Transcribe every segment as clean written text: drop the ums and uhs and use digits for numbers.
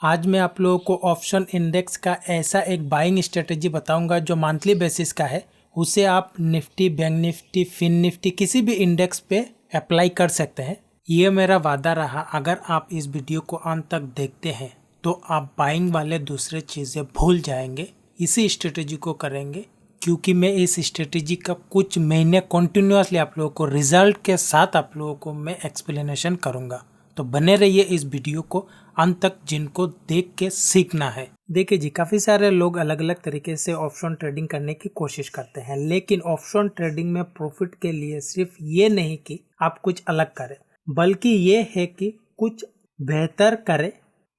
आज मैं आप लोगों को ऑप्शन इंडेक्स का ऐसा एक बाइंग स्ट्रेटेजी बताऊंगा जो मंथली बेसिस का है। उसे आप Nifty, bank Nifty, fin Nifty किसी भी इंडेक्स पे अप्लाई कर सकते हैं। ये मेरा वादा रहा, अगर आप इस वीडियो को अंत तक देखते हैं तो आप बाइंग वाले दूसरे चीज़ें भूल जाएंगे। इसी स्ट्रेटेजी को करेंगे क्योंकि मैं इस स्ट्रेटेजी का कुछ महीने कंटिन्यूसली आप लोगों को रिजल्ट के साथ आप लोगों को मैं एक्सप्लेनेशन करूँगा। तो बने रहिए इस वीडियो को अंत तक, जिनको देख के सीखना है। देखिए जी, काफ़ी सारे लोग अलग अलग तरीके से ऑप्शन ट्रेडिंग करने की कोशिश करते हैं, लेकिन ऑप्शन ट्रेडिंग में प्रॉफिट के लिए सिर्फ ये नहीं कि आप कुछ अलग करें, बल्कि ये है कि कुछ बेहतर करें,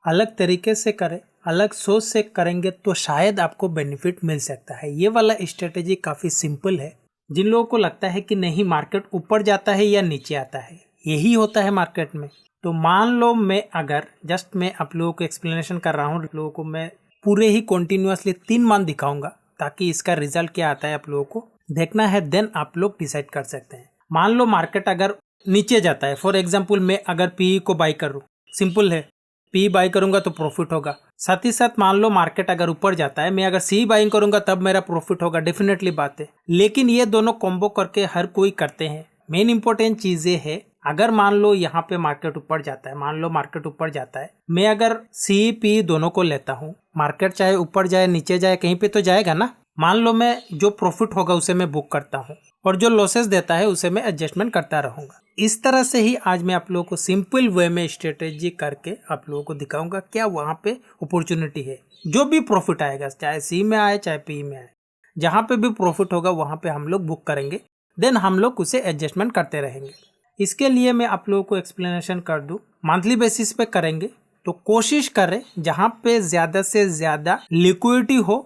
अलग तरीके से करें, अलग सोच से करेंगे तो शायद आपको बेनिफिट मिल सकता है। ये वाला स्ट्रेटेजी काफ़ी सिंपल है। जिन लोगों को लगता है कि नहीं मार्केट ऊपर जाता है या नीचे आता है, यही होता है मार्केट में, तो मान लो मैं आप लोगों को एक्सप्लेनेशन कर रहा हूँ, आप लोगों को मैं पूरे ही कंटिन्यूअसली 3 मंथ दिखाऊंगा ताकि इसका रिजल्ट क्या आता है आप लोगों को देखना है। देन आप लोग डिसाइड कर सकते हैं। मान लो मार्केट अगर नीचे जाता है, फॉर एग्जाम्पल मैं अगर पीई को बाई करूँ, सिंपल है, पी बाई करूंगा तो प्रॉफिट होगा। साथ ही साथ मान लो मार्केट अगर ऊपर जाता है, मैं अगर सी बाइंग करूंगा तब मेरा प्रॉफिट होगा, डेफिनेटली बात है। लेकिन ये दोनों कॉम्बो करके हर कोई करते हैं। मेन इंपॉर्टेंट चीज ये है, अगर मान लो यहाँ पे मार्केट ऊपर जाता है, मान लो मार्केट ऊपर जाता है, मैं अगर सी पी दोनों को लेता हूँ, मार्केट चाहे ऊपर जाए नीचे जाए कहीं पे तो जाएगा ना। मान लो मैं जो प्रॉफिट होगा उसे मैं बुक करता हूँ और जो लॉसेस देता है उसे मैं एडजस्टमेंट करता रहूंगा। इस तरह से ही आज मैं आप लोगों को सिंपल वे में स्ट्रेटेजी करके आप लोगों को दिखाऊंगा क्या वहाँ पे अपॉर्चुनिटी है। जो भी प्रॉफिट आएगा, चाहे सी में आए चाहे पी में आए, जहाँ पे भी प्रॉफिट होगा वहाँ पे हम लोग बुक करेंगे। देन हम लोग उसे एडजस्टमेंट करते रहेंगे। इसके लिए मैं आप लोगों को एक्सप्लेनेशन कर दूं, मंथली बेसिस पे करेंगे तो कोशिश करें जहाँ पे ज़्यादा से ज़्यादा लिक्विडिटी हो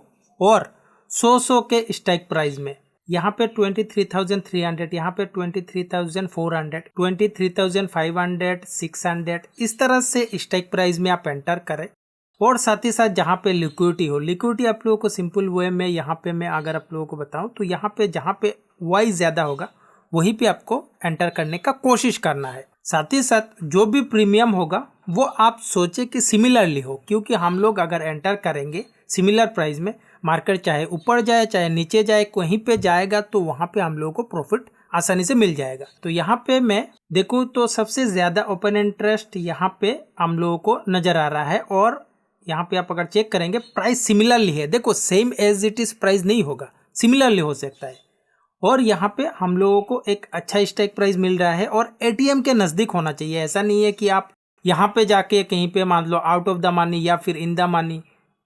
और 100 के स्ट्राइक प्राइस में। यहाँ पे 23,300, यहाँ पे 23,400, 23,500, 600, इस तरह से स्ट्राइक प्राइस में आप एंटर करें। और साथ ही साथ जहाँ पे लिक्विडिटी हो, लिक्विडिटी आप लोगों को सिंपल वे में यहाँ पे मैं अगर आप लोगों को बताऊँ तो यहाँ पे जहाँ पे वाई ज़्यादा होगा वहीं पे आपको एंटर करने का कोशिश करना है। साथ ही साथ जो भी प्रीमियम होगा वो आप सोचे कि सिमिलरली हो, क्योंकि हम लोग अगर एंटर करेंगे सिमिलर प्राइस में, मार्केट चाहे ऊपर जाए चाहे नीचे जाए कहीं पे जाएगा तो वहाँ पे हम लोगों को प्रॉफिट आसानी से मिल जाएगा। तो यहाँ पे मैं देखूँ तो सबसे ज़्यादा ओपन इंटरेस्ट यहाँ पे हम लोगों को नज़र आ रहा है। और यहाँ पे आप अगर चेक करेंगे प्राइस सिमिलरली है। देखो same as it is price नहीं होगा, सिमिलरली हो सकता है। और यहाँ पे हम लोगों को एक अच्छा स्ट्राइक प्राइस मिल रहा है और एटीएम के नज़दीक होना चाहिए। ऐसा नहीं है कि आप यहाँ पे जाके कहीं पे मान लो आउट ऑफ द मनी या फिर इन द मनी,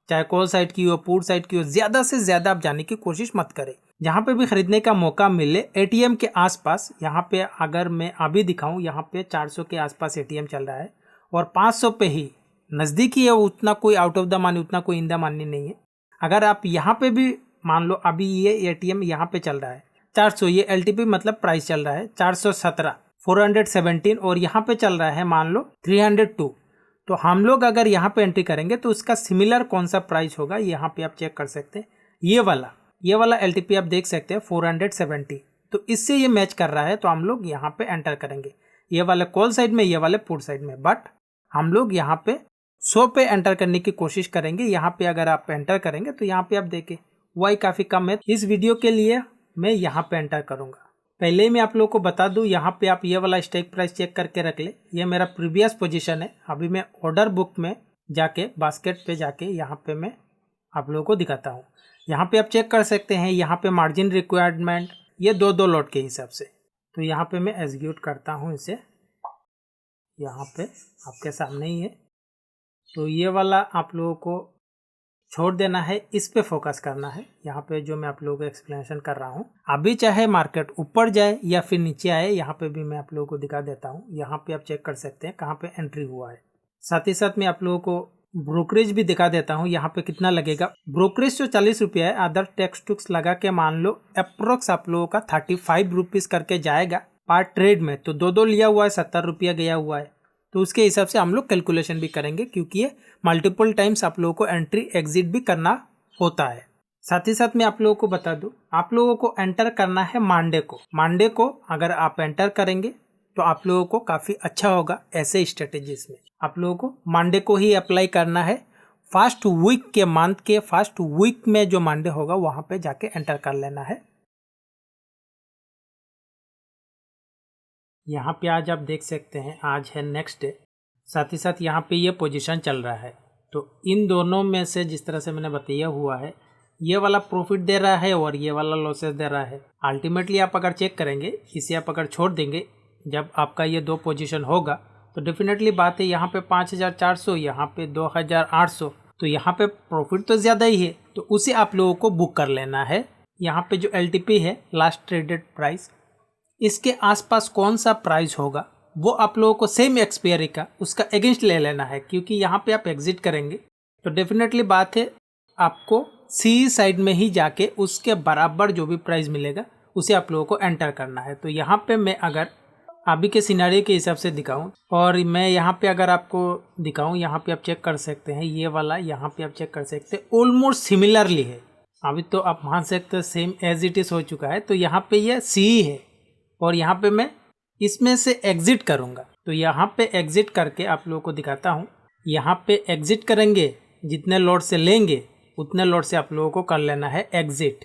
चाहे कॉल साइड की हो पुट साइड की हो, ज़्यादा से ज़्यादा आप जाने की कोशिश मत करें। जहाँ पे भी खरीदने का मौका मिले एटीएम के आसपास, यहाँ पे अगर मैं अभी दिखाऊँ, यहाँ पे 400 के आसपास एटीएम चल रहा है और 500 पे ही नज़दीक ही है, उतना कोई आउट ऑफ द मनी, उतना कोई इन द मनी नहीं है। अगर आप यहाँ पे भी मान लो अभी ये एटीएम यहाँ पे चल रहा है 400, ये एलटीपी मतलब प्राइस चल रहा है 417, 417 और यहाँ पे चल रहा है मान लो 302। तो हम लोग अगर यहाँ पे एंट्री करेंगे तो उसका सिमिलर कौन सा प्राइस होगा यहाँ पे आप चेक कर सकते हैं। ये वाला एलटीपी आप देख सकते हैं 470, तो इससे ये मैच कर रहा है। तो हम लोग यहाँ पे एंटर करेंगे, ये वाले कॉल साइड में, ये वाले पुट साइड में, बट हम लोग यहाँ पे 100 पे एंटर करने की कोशिश करेंगे। यहाँ पे अगर आप एंटर करेंगे तो यहाँ पे आप देखें वाई काफ़ी कम है। इस वीडियो के लिए मैं यहाँ पे एंटर करूँगा। पहले ही मैं आप लोगों को बता दूँ, यहाँ पे आप ये वाला स्ट्राइक प्राइस चेक करके रख ले। ये मेरा प्रीवियस पोजीशन है। अभी मैं ऑर्डर बुक में जाके बास्केट पे जाके यहाँ पे मैं आप लोगों को दिखाता हूँ। यहाँ पे आप चेक कर सकते हैं, यहाँ पे मार्जिन रिक्वायरमेंट ये दो लॉट के हिसाब से। तो यहाँ पे मैं एग्जीक्यूट करता हूँ इसे, यहाँ पे आपके सामने ही है। तो ये वाला आप लोगों को छोड़ देना है, इस पे फोकस करना है। यहाँ पे जो मैं आप लोगों को एक्सप्लेनेशन कर रहा हूँ, अभी चाहे मार्केट ऊपर जाए या फिर नीचे आए, यहाँ पे भी मैं आप लोगों को दिखा देता हूँ। यहाँ पे आप चेक कर सकते हैं कहाँ पे एंट्री हुआ है। साथ ही साथ मैं आप लोगों को ब्रोकरेज भी दिखा देता हूँ, यहाँ पे कितना लगेगा। ब्रोकरेज जो 40 रुपया है, अदर टैक्स टुक्स लगा के मान लो अप्रोक्स आप लोगों का 35 रुपीज़ करके जाएगा पर ट्रेड में। तो दो लिया हुआ है, 70 रुपया गया हुआ है। तो उसके हिसाब से हम लोग कैलकुलेशन भी करेंगे, क्योंकि ये मल्टीपल टाइम्स आप लोगों को एंट्री एग्जिट भी करना होता है। साथ ही साथ मैं आप लोगों को बता दूं, आप लोगों को एंटर करना है मंडे को। मंडे को अगर आप एंटर करेंगे तो आप लोगों को काफ़ी अच्छा होगा। ऐसे स्ट्रेटेजीज में आप लोगों को मंडे को ही अप्लाई करना है। फर्स्ट वीक के मंथ के फर्स्ट वीक में जो मंडे होगा वहाँ पे जाके एंटर कर लेना है। यहाँ पे आज आप देख सकते हैं आज है नेक्स्ट डे, साथ ही साथ यहाँ पे ये पोजीशन चल रहा है। तो इन दोनों में से जिस तरह से मैंने बताया हुआ है, ये वाला प्रॉफिट दे रहा है और ये वाला लॉसेस दे रहा है। अल्टीमेटली आप अगर चेक करेंगे, इसे आप अगर छोड़ देंगे, जब आपका ये दो पोजीशन होगा तो डेफिनेटली बात है यहाँ पे 5400, यहाँ पे 2800, तो यहाँ पे प्रॉफिट तो ज़्यादा ही है, तो उसे आप लोगों को बुक कर लेना है। यहाँ पे जो LTP है, लास्ट ट्रेडेड प्राइस, इसके आसपास कौन सा प्राइस होगा वो आप लोगों को सेम एक्सपायरी का उसका अगेंस्ट ले लेना है, क्योंकि यहाँ पे आप एग्जिट करेंगे तो डेफिनेटली बात है आपको सी साइड में ही जाके उसके बराबर जो भी प्राइस मिलेगा उसे आप लोगों को एंटर करना है। तो यहाँ पे मैं अगर अभी के सिनेरियो के हिसाब से दिखाऊं और मैं यहाँ पे अगर आपको दिखाऊं, यहाँ पे आप चेक कर सकते हैं, ये वाला यहाँ पे आप चेक कर सकते हैं ऑलमोस्ट सिमिलरली है। अभी तो आप मान सकते हैं सेम एज इट इज हो चुका है। तो यहाँ पे ये सी है और यहाँ पे मैं इसमें से एग्जिट करूँगा। तो यहाँ पे एग्जिट करके आप लोगों को दिखाता हूँ। यहाँ पे एग्जिट करेंगे, जितने लॉट से लेंगे उतने लॉट से आप लोगों को कर लेना है एग्जिट,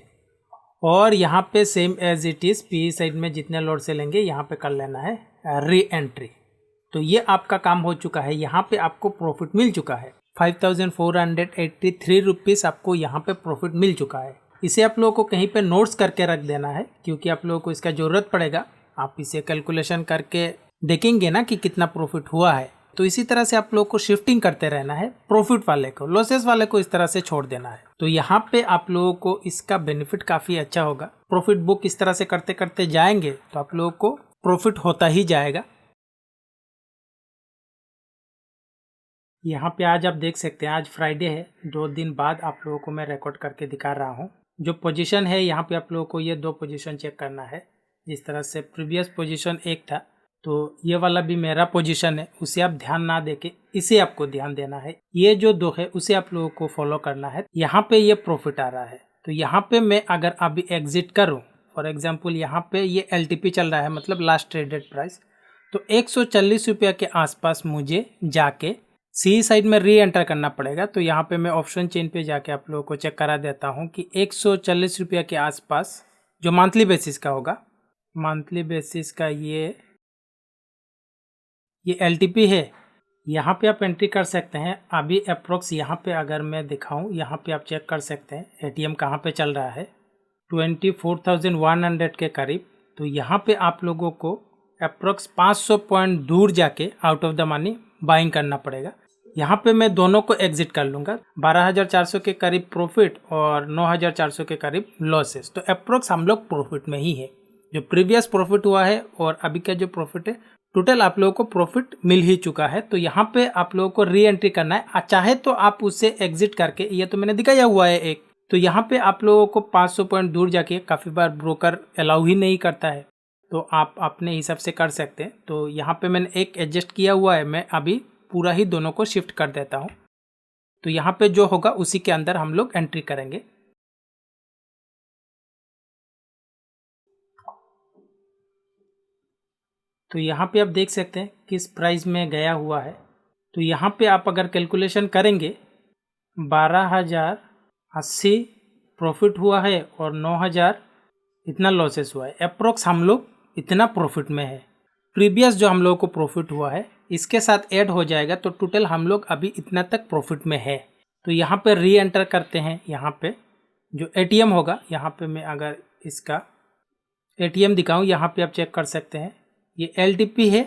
और यहाँ पे same as it is P side में जितने लॉट से लेंगे यहाँ पे कर लेना है री एंट्री। तो ये आपका काम हो चुका है। यहाँ पे आपको प्रॉफिट मिल चुका है 5483 रुपीज़ आपको यहाँ पे प्रॉफिट मिल चुका है। इसे आप लोगों को कहीं पे नोट्स करके रख देना है, क्योंकि आप लोगों को इसका ज़रूरत पड़ेगा। आप इसे कैलकुलेशन करके देखेंगे ना कि कितना प्रॉफिट हुआ है। तो इसी तरह से आप लोगों को शिफ्टिंग करते रहना है, प्रॉफिट वाले को लॉसेस वाले को इस तरह से छोड़ देना है। तो यहाँ पे आप लोगों को इसका बेनिफिट काफ़ी अच्छा होगा। प्रॉफिट बुक इस तरह से करते करते जाएंगे तो आप लोगों को प्रॉफिट होता ही जाएगा। यहाँ पे आज आप देख सकते हैं आज फ्राइडे है, 2 दिन बाद आप लोगों को मैं रिकॉर्ड करके दिखा रहा हूँ। जो पोजीशन है यहाँ पे आप लोगों को ये 2 पोजीशन चेक करना है। जिस तरह से प्रीवियस पोजीशन एक था, तो ये वाला भी मेरा पोजीशन है, उसे आप ध्यान ना देके इसे आपको ध्यान देना है। ये जो 2 है उसे आप लोगों को फॉलो करना है। यहाँ पे ये प्रॉफिट आ रहा है, तो यहाँ पे मैं अगर अभी एग्जिट करूँ, फॉर एग्जाम्पल यहाँ पे ये LTP चल रहा है, मतलब लास्ट ट्रेडेड प्राइस, तो 140 रुपये के आसपास मुझे जाके सी साइड में री एंटर करना पड़ेगा। तो यहाँ पे मैं ऑप्शन चेन पे जाके आप लोगों को चेक करा देता हूँ कि 140 रुपये के आसपास जो मंथली बेसिस का होगा, मंथली बेसिस का ये LTP है, यहाँ पे आप एंट्री कर सकते हैं। अभी अप्रोक्स यहाँ पे अगर मैं दिखाऊँ, यहाँ पे आप चेक कर सकते हैं ATM कहाँ पे चल रहा है, 24,100 के करीब। तो यहाँ पे आप लोगों को अप्रोक्स 500 पॉइंट दूर जाके out of the money buying करना पड़ेगा। यहाँ पे मैं दोनों को एग्जिट कर लूँगा, 12,400 के करीब प्रॉफिट और 9,400 के करीब लॉसेस। तो अप्रोक्स हम लोग प्रॉफिट में ही है। जो प्रीवियस प्रॉफिट हुआ है और अभी का जो प्रॉफिट है, टोटल आप लोगों को प्रॉफिट मिल ही चुका है। तो यहाँ पे आप लोगों को री एंट्री करना है। चाहे तो आप उससे एग्जिट करके, ये तो मैंने दिखाया हुआ है एक, तो यहाँ पे आप लोगों को 500 पॉइंट दूर जाके, काफ़ी बार ब्रोकर अलाउ ही नहीं करता है, तो आप अपने हिसाब से कर सकते हैं। तो यहाँ पे मैंने एक एडजस्ट किया हुआ है, मैं अभी पूरा ही दोनों को शिफ्ट कर देता हूँ। तो यहाँ पे जो होगा उसी के अंदर हम लोग एंट्री करेंगे। तो यहाँ पे आप देख सकते हैं किस प्राइस में गया हुआ है। तो यहाँ पे आप अगर कैलकुलेशन करेंगे, 12,080 प्रॉफिट हुआ है और 9,000 इतना लॉसेस हुआ है। अप्रोक्स हम लोग इतना प्रॉफिट में है। प्रीवियस जो हम लोगों को प्रॉफिट हुआ है इसके साथ ऐड हो जाएगा, तो टोटल हम लोग अभी इतना तक प्रॉफिट में है। तो यहाँ पे री एंटर करते हैं। यहाँ पे जो ATM होगा, यहाँ पे मैं अगर इसका ATM दिखाऊँ, यहाँ पे आप चेक कर सकते हैं, ये LTP है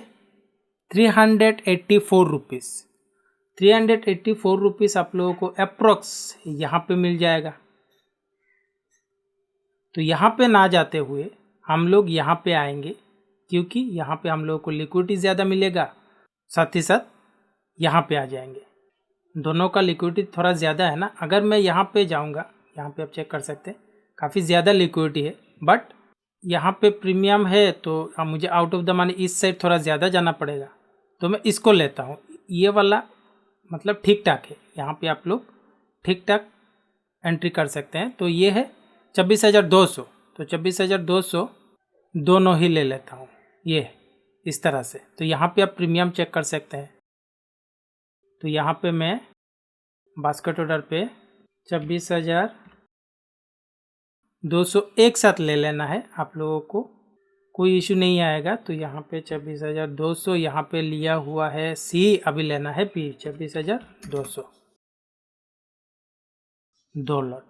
384 रुपीज़। 384 रुपीज़ आप लोगों को अप्रोक्स यहाँ पे मिल जाएगा। तो यहाँ पे ना जाते हुए हम लोग यहाँ पे आएंगे, क्योंकि यहाँ पे हम लोगों को लिक्विडिटी ज़्यादा मिलेगा, साथ ही साथ यहाँ पे आ जाएंगे। दोनों का लिक्विडिटी थोड़ा ज़्यादा है ना। अगर मैं यहाँ पे जाऊँगा, यहाँ पे आप चेक कर सकते हैं काफ़ी ज़्यादा लिक्विडिटी है, बट यहाँ पे प्रीमियम है, तो मुझे आउट ऑफ द मनी इस साइड थोड़ा ज़्यादा जाना पड़ेगा, तो मैं इसको लेता हूँ। ये वाला मतलब ठीक ठाक है, यहाँ पे आप लोग ठीक ठाक एंट्री कर सकते हैं। तो ये है 24,200, तो 24,200 दोनों ही ले लेता हूँ। ये इस तरह से। तो यहाँ पे आप प्रीमियम चेक कर सकते हैं। तो यहाँ पे मैं बास्केट ऑर्डर पे 26,200 एक साथ ले लेना है, आप लोगों को कोई इशू नहीं आएगा। तो यहाँ पे 26,200 यहाँ पे लिया हुआ है सी, अभी लेना है बी 26,200 2 लॉट।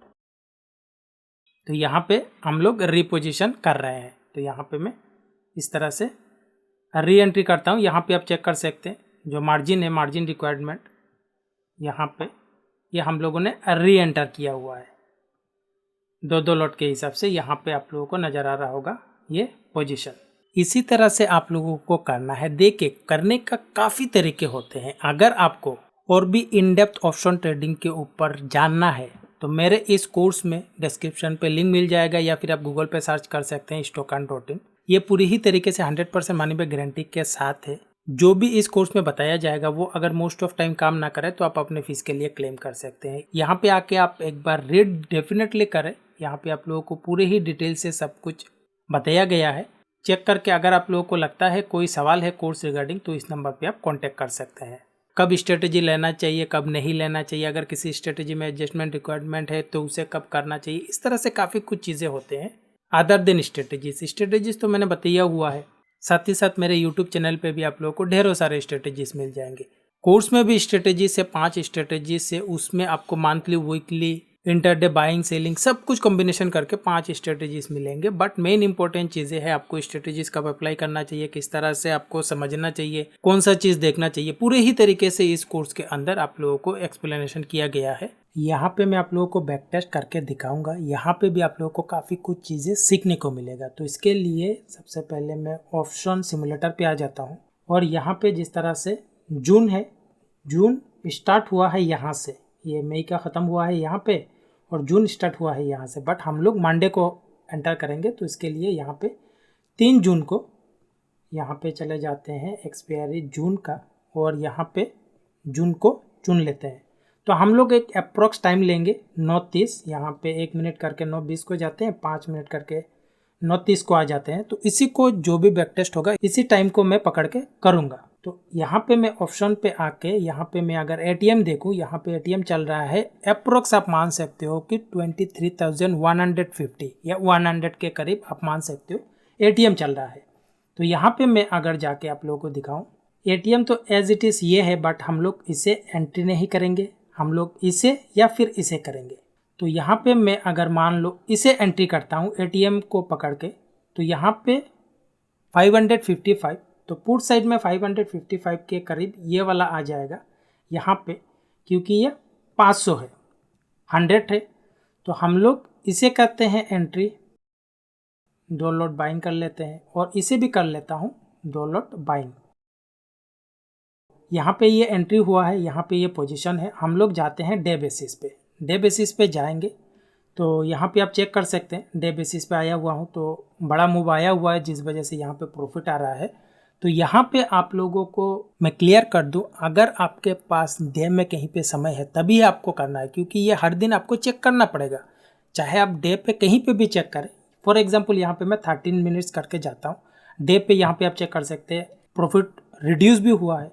तो यहाँ पे हम लोग रिपोजिशन कर रहे हैं। तो यहाँ पे मैं इस तरह से री एंट्री करता हूँ। यहाँ पे आप चेक कर सकते हैं जो मार्जिन है, मार्जिन रिक्वायरमेंट यहाँ पे ये हम लोगों ने री एंटर किया हुआ है 2 लॉट के हिसाब से। यहाँ पे आप लोगों को नज़र आ रहा होगा ये पोजीशन। इसी तरह से आप लोगों को करना है। देखिए, करने का काफ़ी तरीके होते हैं। अगर आपको और भी इन डेप्थ ऑप्शन ट्रेडिंग के ऊपर जानना है तो मेरे इस कोर्स में डिस्क्रिप्शन पे लिंक मिल जाएगा, या फिर आप गूगल पे सर्च कर सकते हैं StockN.in। ये पूरी ही तरीके से 100% मनी बैक गारंटी के साथ है। जो भी इस कोर्स में बताया जाएगा वो अगर मोस्ट ऑफ टाइम काम ना करे तो आप अपने फीस के लिए क्लेम कर सकते हैं। यहाँ पे आके आप एक बार रीड डेफिनेटली करें। यहाँ पे आप लोगों को पूरे ही डिटेल से सब कुछ बताया गया है। चेक करके अगर आप लोगों को लगता है कोई सवाल है कोर्स रिगार्डिंग तो इस नंबर पे आप कांटेक्ट कर सकते हैं। कब स्ट्रेटेजी लेना चाहिए, कब नहीं लेना चाहिए, अगर किसी स्ट्रेटेजी में एडजस्टमेंट रिक्वायरमेंट है तो उसे कब करना चाहिए, इस तरह से काफ़ी कुछ चीज़ें होते हैं अदर देन स्ट्रेटेजीज तो मैंने बताया हुआ है। साथ ही साथ मेरे यूट्यूब चैनल पे भी आप लोगों को ढेरों सारे स्ट्रेटेजीज मिल जाएंगे। कोर्स में भी स्ट्रेटेजी से 5 स्ट्रेटेजी से उसमें आपको monthly, weekly, intraday buying, selling सब कुछ कॉम्बिनेशन करके 5 स्ट्रेटेजीज मिलेंगे। बट मेन इंपॉर्टेंट चीज़ें हैं आपको स्ट्रेटेजीज कब अप्लाई करना चाहिए, किस तरह से आपको समझना चाहिए, कौन सा चीज़ देखना चाहिए, पूरे ही तरीके से इस कोर्स के अंदर आप लोगों को एक्सप्लेनेशन किया गया है। यहाँ पे मैं आप लोगों को बैक टेस्ट करके दिखाऊंगा। यहाँ पे भी आप लोगों को काफ़ी कुछ चीज़ें सीखने को मिलेगा। तो इसके लिए सबसे पहले मैं ऑप्शन सिमुलेटर पे आ जाता हूँ और यहाँ पे जिस तरह से जून है, जून स्टार्ट हुआ है यहाँ से, ये मई का ख़त्म हुआ है यहाँ पे और जून स्टार्ट हुआ है यहाँ से। बट हम लोग मंडे को एंटर करेंगे तो इसके लिए यहाँ पे 3 जून को यहाँ पे चले जाते हैं एक्सपायरी जून का और यहाँ पे जून को चुन लेते हैं। तो हम लोग एक अप्रॉक्स टाइम लेंगे 9:30, यहाँ पे 1 मिनट करके 9:20 को जाते हैं, 5 मिनट करके 9:30 को आ जाते हैं। तो इसी को जो भी बैक टेस्ट होगा इसी टाइम को मैं पकड़ के करूँगा। तो यहाँ पे मैं ऑप्शन पे आके यहाँ पे मैं अगर एटीएम देखूँ, यहाँ पे एटीएम चल रहा है अप्रोक्स आप मान सकते हो कि 23,150 या 100 के करीब आप मान सकते हो एटीएम चल रहा है। तो यहाँ पे मैं अगर जाके आप लोगों को दिखाऊँ, एटीएम तो एज इट इज़ ये है, बट हम लोग इसे एंट्री नहीं करेंगे, हम लोग इसे या फिर इसे करेंगे। तो यहाँ पे मैं अगर मान लो इसे एंट्री करता हूँ एटीएम को पकड़ के, तो यहाँ पे 555, तो पुट साइड में 555 के करीब ये वाला आ जाएगा यहाँ पे, क्योंकि ये 500 है, 100 है। तो हम लोग इसे करते हैं एंट्री, 2 लॉट बाइंग कर लेते हैं और इसे भी कर लेता हूँ 2 लॉट बाइंग। यहाँ पे ये एंट्री हुआ है, यहाँ पे ये पोजीशन है। हम लोग जाते हैं डे बेसिस पे, डे बेसिस पे जाएंगे तो यहाँ पे आप चेक कर सकते हैं डे बेसिस पे आया हुआ हूँ तो बड़ा मूव आया हुआ है जिस वजह से यहाँ पे प्रॉफिट आ रहा है। तो यहाँ पे आप लोगों को मैं क्लियर कर दूँ, अगर आपके पास डे में कहीं पे समय है तभी आपको करना है, क्योंकि ये हर दिन आपको चेक करना पड़ेगा, चाहे आप डे पे कहीं पे भी चेक करें। फॉर एग्जांपल यहाँ पे मैं 13 मिनट्स करके जाता हूँ डे पे, यहाँ पे आप चेक कर सकते हैं प्रॉफिट रिड्यूस भी हुआ है।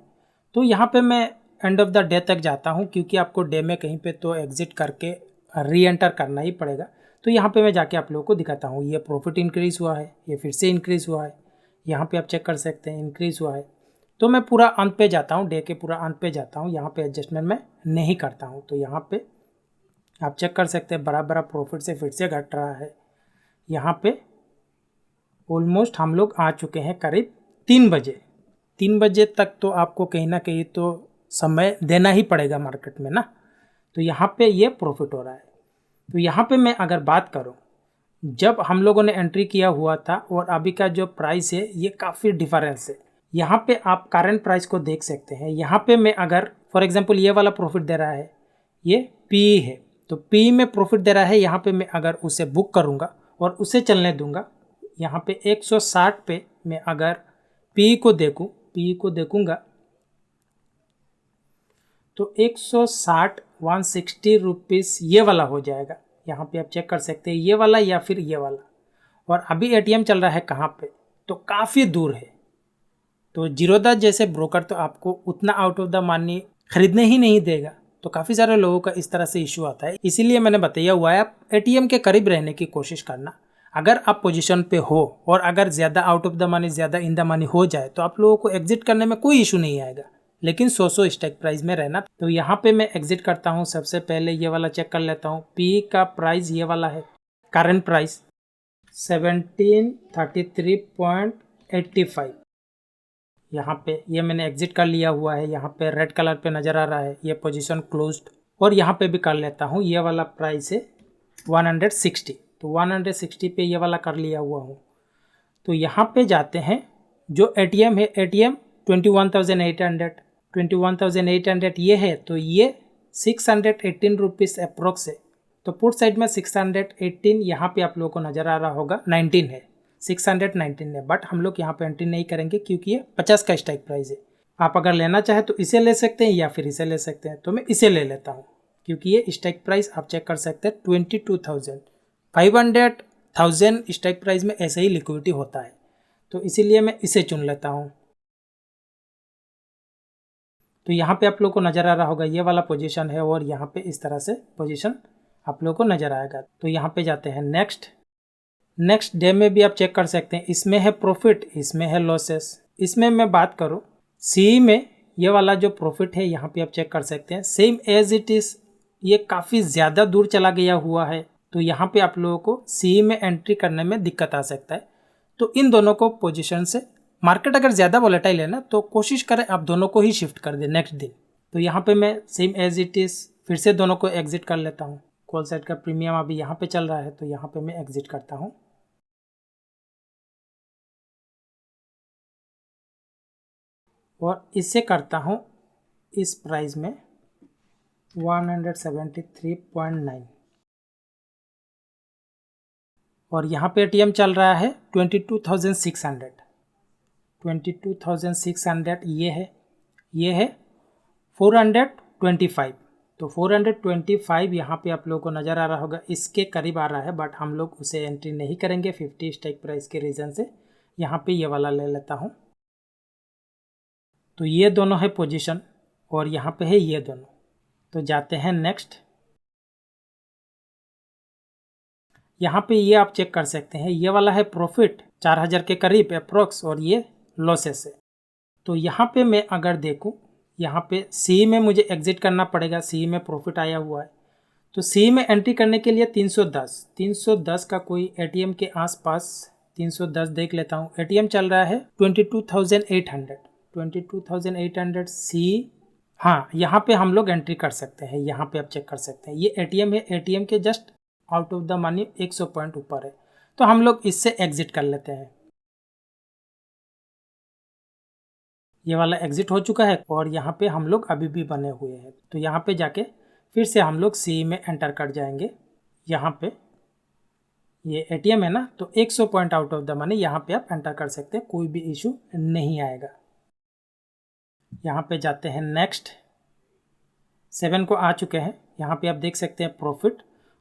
तो यहाँ पे मैं एंड ऑफ द डे तक जाता हूँ, क्योंकि आपको डे में कहीं पे तो एग्जिट करके री एंटर करना ही पड़ेगा। तो यहाँ पे मैं जाके आप लोगों को दिखाता हूँ, ये प्रॉफिट इंक्रीज़ हुआ है, ये फिर से इंक्रीज़ हुआ है, यहाँ पे आप चेक कर सकते हैं इंक्रीज़ हुआ है। तो मैं पूरा अंत पे जाता हूँ, डे के पूरा अंत पे जाता हूँ, यहाँ पे एडजस्टमेंट मैं नहीं करता हूँ। तो यहाँ पे आप चेक कर सकते हैं बड़ा बड़ा प्रॉफिट से फिर से घट रहा है। यहाँ पे ऑलमोस्ट हम लोग आ चुके हैं करीब 3 बजे, 3 बजे तक तो आपको कहीं ना कहीं तो समय देना ही पड़ेगा मार्केट में ना। तो यहाँ पे ये प्रॉफिट हो रहा है। तो यहाँ पे मैं अगर बात करूँ, जब हम लोगों ने एंट्री किया हुआ था और अभी का जो प्राइस है ये काफ़ी डिफरेंस है। यहाँ पे आप करंट प्राइस को देख सकते हैं। यहाँ पे मैं अगर फॉर एग्जांपल ये वाला प्रॉफिट दे रहा है, ये पी है, तो पी में प्रॉफिट दे रहा है। यहाँ पे मैं अगर उसे बुक करूँगा और उसे चलने दूंगा, यहाँ पे 160 पे मैं अगर पी को देखूँगा तो 160 160 रुपीज़ ये वाला हो जाएगा। यहाँ पे आप चेक कर सकते हैं ये वाला या फिर ये वाला। और अभी एटीएम चल रहा है कहाँ पे, तो काफ़ी दूर है, तो जीरोधा जैसे ब्रोकर तो आपको उतना आउट ऑफ द मनी खरीदने ही नहीं देगा। तो काफ़ी सारे लोगों का इस तरह से इशू आता है, इसीलिए मैंने बताया हुआ है आप एटीएम के करीब रहने की कोशिश करना। अगर आप पोजीशन पे हो और अगर ज़्यादा आउट ऑफ द मनी, ज़्यादा इन द मनी हो जाए तो आप लोगों को एग्जिट करने में कोई इशू नहीं आएगा, लेकिन 100 स्ट्राइक प्राइस में रहना। तो यहाँ पे मैं एग्जिट करता हूँ। सबसे पहले ये वाला चेक कर लेता हूँ। पी का प्राइस ये वाला है, करंट प्राइस 1733.85। यहाँ पे ये मैंने एग्जिट कर लिया हुआ है। यहाँ पे रेड कलर पे नज़र आ रहा है ये पोजीशन क्लोज्ड। और यहाँ पे भी कर लेता हूँ, ये वाला प्राइस है 160, तो 160 पे ये वाला कर लिया हुआ हूँ। तो यहाँ पे जाते हैं, जो एटीएम है, एटीएम 21,800 ये है, तो ये 618 रुपीज़ अप्रोक्स है। तो पुट साइड में 618, यहाँ पे आप लोगों को नज़र आ रहा होगा 19 है, 619 है, बट हम लोग यहाँ पे एंट्री नहीं करेंगे क्योंकि ये 50 का स्ट्राइक प्राइस है। आप अगर लेना चाहे तो इसे ले सकते हैं या फिर इसे ले सकते हैं, तो मैं इसे ले लेता हूँ क्योंकि ये स्ट्राइक प्राइस आप चेक कर सकते हैं 22,500 स्ट्राइक प्राइस में ऐसे ही लिक्विडिटी होता है, तो इसीलिए मैं इसे चुन लेता हूँ। तो यहाँ पे आप लोग को नज़र आ रहा होगा ये वाला पोजीशन है और यहाँ पे इस तरह से पोजीशन आप लोग को नज़र आएगा। तो यहाँ पे जाते हैं नेक्स्ट डे में भी आप चेक कर सकते हैं, इसमें है प्रॉफिट, इसमें है लॉसेस। इसमें मैं बात करूँ सी में, ये वाला जो प्रॉफिट है यहाँ पे आप चेक कर सकते हैं, सेम एज इट इज़ ये काफ़ी ज़्यादा दूर चला गया हुआ है। तो यहाँ पे आप लोगों को सी में एंट्री करने में दिक्कत आ सकता है। तो इन दोनों को पोजीशन से, मार्केट अगर ज़्यादा वोलेटाइल है ना तो कोशिश करें आप दोनों को ही शिफ्ट कर दें नेक्स्ट दिन। तो यहाँ पे मैं सेम एज इट इज़ फिर से दोनों को एग्जिट कर लेता हूँ। कॉल साइड का प्रीमियम अभी यहाँ पे चल रहा है, तो यहाँ पे मैं एग्जिट करता हूँ। और इससे करता हूँ इस प्राइस में 173.9 और यहाँ पे एटीएम चल रहा है 22,600 ये है 425। तो 425 यहाँ पे आप लोगों को नज़र आ रहा होगा, इसके करीब आ रहा है, बट हम लोग उसे एंट्री नहीं करेंगे 50 स्ट्राइक प्राइस के रीज़न से। यहाँ पे ये वाला ले लेता हूँ। तो ये दोनों है पोजीशन और यहाँ पे है ये दोनों। तो जाते हैं नेक्स्ट। यहाँ पे ये आप चेक कर सकते हैं, ये वाला है प्रॉफिट 4,000 के करीब अप्रोक्स और ये लॉसेस है। तो यहाँ पे मैं अगर देखूँ, यहाँ पे सी में मुझे एग्जिट करना पड़ेगा, सी में प्रॉफिट आया हुआ है। तो सी में एंट्री करने के लिए 310 का कोई एटीएम के आसपास 310 देख लेता हूँ। एटीएम चल रहा है 22,800 सी। हाँ, यहाँ पे हम लोग एंट्री कर सकते हैं। यहाँ पे आप चेक कर सकते हैं ये एटीएम है, एटीएम के just out of the money 100 point ऊपर है, तो हम लोग इससे एग्जिट कर लेते हैं। ये वाला एग्जिट हो चुका है और यहाँ पे हम लोग अभी भी बने हुए हैं। तो यहाँ पे जाके फिर से हम लोग सी में एंटर कर जाएंगे। यहाँ पे ये एटीएम है ना, तो 100 point out of the money यहाँ पे आप एंटर कर सकते हैं, कोई भी इशू नहीं आएगा। यहाँ पे जाते हैं नेक्स्ट। 7 को आ चुके हैं। यहाँ पे आप देख सकते हैं प्रॉफिट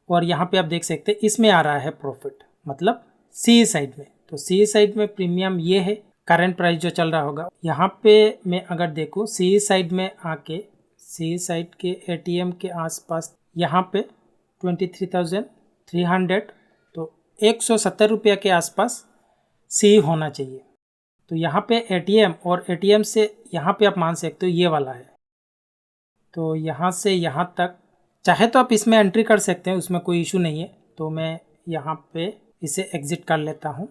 और यहाँ पे आप देख सकते हैं इसमें आ रहा है प्रॉफिट, मतलब सी साइड में। तो सी साइड में प्रीमियम ये है, करंट प्राइस जो चल रहा होगा। यहाँ पे मैं अगर देखूँ सी साइड में आके, सी साइड के एटीएम के आसपास यहाँ पे 23,300, तो 170 रुपये के आसपास सी होना चाहिए। तो यहाँ पे एटीएम और एटीएम से यहाँ पे आप मान सकते हो ये वाला है। तो यहाँ से यहाँ तक चाहे तो आप इसमें एंट्री कर सकते हैं, उसमें कोई इशू नहीं है। तो मैं यहाँ पे इसे एग्जिट कर लेता हूँ,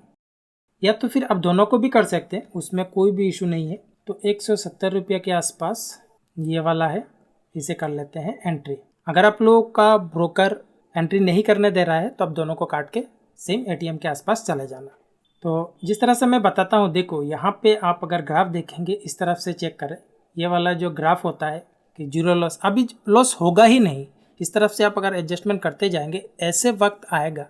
या तो फिर आप दोनों को भी कर सकते हैं, उसमें कोई भी इशू नहीं है। तो 170 रुपये के आसपास ये वाला है, इसे कर लेते हैं एंट्री। अगर आप लोगों का ब्रोकर एंट्री नहीं करने दे रहा है तो आप दोनों को काट के सेम एटीएम के आसपास चले जाना। तो जिस तरह से मैं बताता हूँ, देखो यहाँ पे आप अगर ग्राफ देखेंगे इस तरफ से चेक करें, ये वाला जो ग्राफ होता है कि जीरो लॉस, अभी लॉस होगा ही नहीं। इस तरफ से आप अगर एडजस्टमेंट करते जाएंगे, ऐसे वक्त आएगा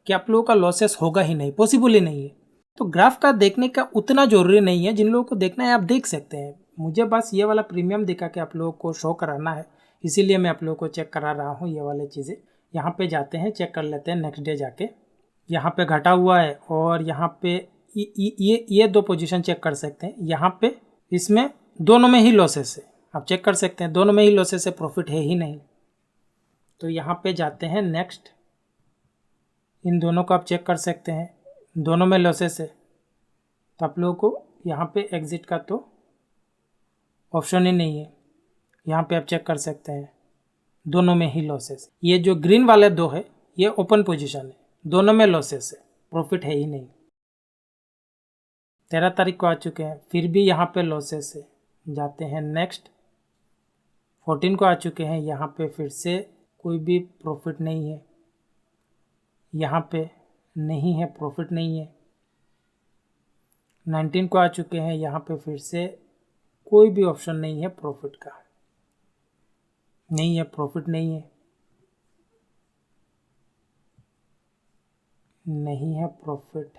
कि आप लोगों का लॉसेस होगा ही नहीं, पॉसिबल ही नहीं है। तो ग्राफ का देखने का उतना ज़रूरी नहीं है, जिन लोगों को देखना है आप देख सकते हैं। मुझे बस ये वाला प्रीमियम दिखा के आप लोगों को शो कराना है, इसीलिए मैं आप लोगों को चेक करा रहा हूँ ये वाली चीज़ें। यहाँ पे जाते हैं, चेक कर लेते हैं नेक्स्ट डे जाके। यहाँ पे घटा हुआ है और यहाँ पे ये दो पोजीशन चेक कर सकते हैं। यहाँ पे इसमें दोनों में ही लॉसेस है, आप चेक कर सकते हैं दोनों में ही लॉसेस है, प्रॉफिट है ही नहीं। तो यहाँ पे जाते हैं नेक्स्ट, इन दोनों को आप चेक कर सकते हैं, दोनों में लॉसेस है, तो आप लोगों को यहाँ पे एग्जिट का तो ऑप्शन ही नहीं है। यहाँ पे आप चेक कर सकते हैं दोनों में ही लॉसेस। ये जो ग्रीन वाले दो है ये ओपन पोजीशन है, दोनों में लॉसेस है, प्रॉफिट है ही नहीं। 13 तारीख को आ चुके हैं, फिर भी यहाँ पे लॉसेस है। जाते हैं नेक्स्ट, 14 को आ चुके हैं, यहाँ पे फिर से कोई भी प्रॉफिट नहीं है, यहाँ पे नहीं है, प्रॉफिट नहीं है। 19 को आ चुके हैं, यहाँ पे फिर से कोई भी ऑप्शन नहीं है प्रॉफिट का, नहीं है, प्रॉफिट नहीं है, नहीं है प्रॉफिट,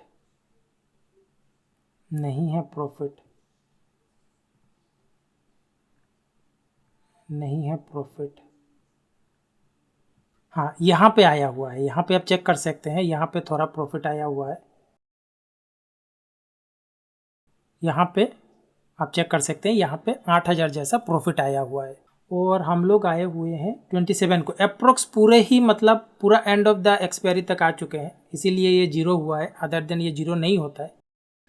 नहीं है प्रॉफिट, नहीं है प्रॉफिट। हाँ, यहाँ पे आया हुआ है, यहाँ पे आप चेक कर सकते हैं, यहाँ पे थोड़ा प्रॉफिट आया हुआ है, यहाँ पे आप चेक कर सकते हैं, यहाँ पे 8000 जैसा प्रॉफिट आया हुआ है। और हम लोग आए हुए हैं 27 को, अप्रोक्स पूरे ही मतलब पूरा एंड ऑफ द एक्सपायरी तक आ चुके हैं, इसीलिए ये जीरो हुआ है, अदर देन ये जीरो नहीं होता है।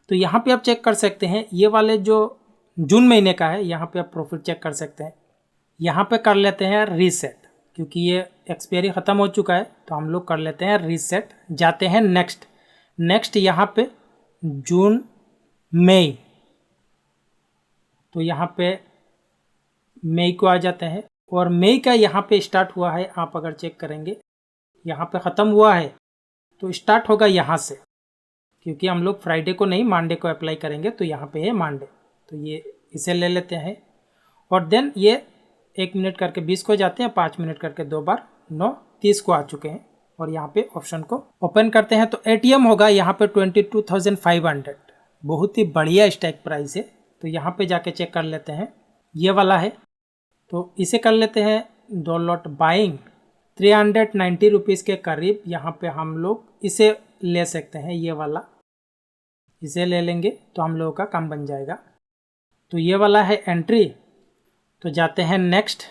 तो यहाँ पे आप चेक कर सकते हैं, ये वाले जो जून महीने का है, यहाँ पे आप प्रॉफिट चेक कर सकते हैं। यहाँ पे कर लेते हैं रीसेट, क्योंकि ये एक्सपायरी ख़त्म हो चुका है, तो हम लोग कर लेते हैं रीसेट। जाते हैं नेक्स्ट यहाँ पे जून मई, तो यहाँ पे मई को आ जाते हैं, और मई का यहाँ पे स्टार्ट हुआ है, आप अगर चेक करेंगे यहाँ पे ख़त्म हुआ है, तो स्टार्ट होगा यहाँ से, क्योंकि हम लोग फ्राइडे को नहीं मंडे को अप्लाई करेंगे, तो यहाँ पे है मंडे, तो ये इसे ले लेते हैं। और देन ये 1 मिनट करके 20 को जाते हैं, 5 मिनट करके 2 बार 9 30 को आ चुके हैं। और यहाँ पे ऑप्शन को ओपन करते हैं, तो एटीएम होगा यहाँ पे 22,500, बहुत ही बढ़िया स्ट्राइक प्राइस है। तो यहाँ पे जाके चेक कर लेते हैं, ये वाला है, तो इसे कर लेते हैं 2 लॉट बाइंग 390 रुपीज़ के करीब। यहाँ पे हम लोग इसे ले सकते हैं, ये वाला इसे ले लेंगे तो हम लोगों का काम बन जाएगा। तो ये वाला है एंट्री। तो जाते हैं नेक्स्ट,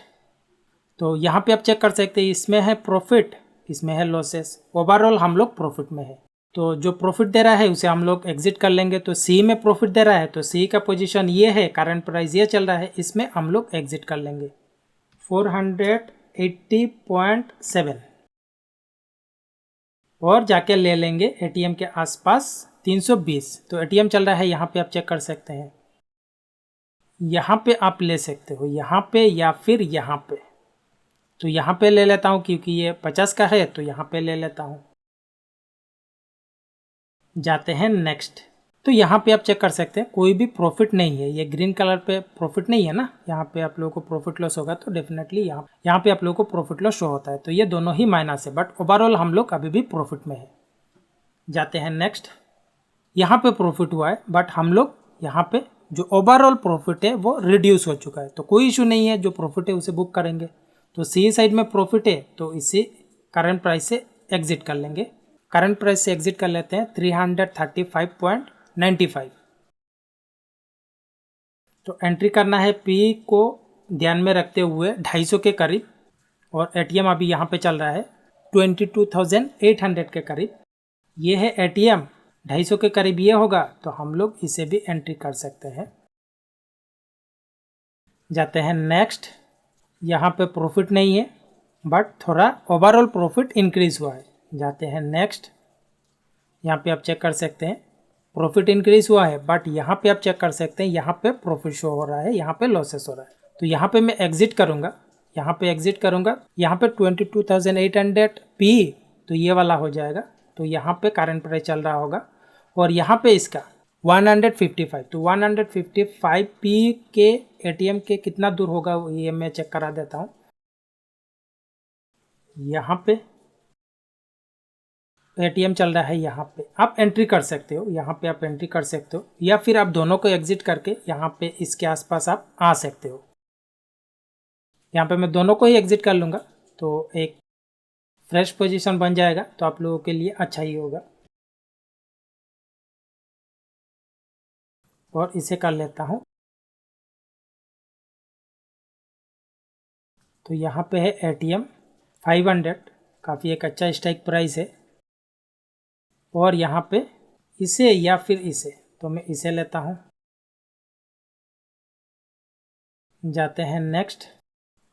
तो यहाँ पे आप चेक कर सकते हैं, इसमें है प्रॉफिट, इसमें है लॉसेस, ओवरऑल हम लोग प्रॉफिट में है। तो जो प्रॉफिट दे रहा है उसे हम लोग एग्जिट कर लेंगे। तो सी में प्रॉफिट दे रहा है, तो सी का पोजीशन ये है, करंट प्राइस ये चल रहा है, इसमें हम लोग एग्जिट कर लेंगे 480.7 और जाके ले लेंगे एटीएम के आसपास 320। तो एटीएम चल रहा है, यहाँ पे आप चेक कर सकते हैं, यहाँ पे आप ले सकते हो, यहाँ पे या फिर यहाँ पे। तो यहाँ पे ले लेता हूँ, क्योंकि ये 50 का है, तो यहाँ पे ले लेता हूँ। जाते हैं नेक्स्ट, तो यहाँ पे आप चेक कर सकते हैं कोई भी प्रॉफिट नहीं है, ये ग्रीन कलर पे प्रॉफिट नहीं है ना, यहाँ पे आप लोगों को प्रॉफिट लॉस होगा, तो डेफिनेटली यहाँ पे आप लोगों को प्रॉफिट लॉस शो होता है। तो ये दोनों ही माइनस है, बट ओवरऑल हम लोग अभी भी प्रॉफिट में है। जाते हैं नेक्स्ट, यहाँ पे प्रॉफिट हुआ है, बट हम लोग यहाँ पे जो ओवरऑल प्रॉफिट है वो रिड्यूस हो चुका है, तो कोई इशू नहीं है, जो प्रॉफिट है उसे बुक करेंगे। तो सी साइड में प्रॉफिट है, तो इसे करंट प्राइस से एग्जिट कर लेंगे, करंट प्राइस से एग्जिट कर लेते हैं 335.95। तो एंट्री करना है पी को ध्यान में रखते हुए 250 के करीब, और एटीएम अभी यहाँ पे चल रहा है 22,800 के करीब। ये है एटीएम, 250 के करीब ये होगा, तो हम लोग इसे भी एंट्री कर सकते हैं। जाते हैं नेक्स्ट, यहाँ पे प्रॉफिट नहीं है, बट थोड़ा ओवरऑल प्रॉफिट इंक्रीज हुआ है। जाते हैं नेक्स्ट, यहाँ पे आप चेक कर सकते हैं प्रॉफिट इंक्रीज हुआ है, बट यहाँ पे आप चेक कर सकते हैं, यहाँ पे प्रॉफिट शो हो रहा है, यहाँ पे लॉसेस हो रहा है। तो यहाँ पे मैं एग्जिट करूँगा, यहाँ पे एग्जिट करूँगा, यहाँ पे 22,800 पी, तो ये वाला हो जाएगा। तो यहाँ पे करंट प्राइस चल रहा होगा, और यहाँ पे इसका 155, तो 155 पी के एटीएम के कितना दूर होगा ये मैं चेक करा देता हूँ। यहाँ पे एटीएम चल रहा है, यहाँ पे आप एंट्री कर सकते हो, यहाँ पे आप एंट्री कर सकते हो, या फिर आप दोनों को एग्जिट करके यहाँ पे इसके आसपास आप आ सकते हो। यहाँ पे मैं दोनों को ही एग्जिट कर लूँगा, तो एक फ्रेश पोजीशन बन जाएगा, तो आप लोगों के लिए अच्छा ही होगा। और इसे कर लेता हूँ। तो यहाँ पे है ATM 500, काफ़ी एक अच्छा स्ट्राइक प्राइस है। और यहाँ पे इसे या फिर इसे, तो मैं इसे लेता हूँ। जाते हैं नेक्स्ट।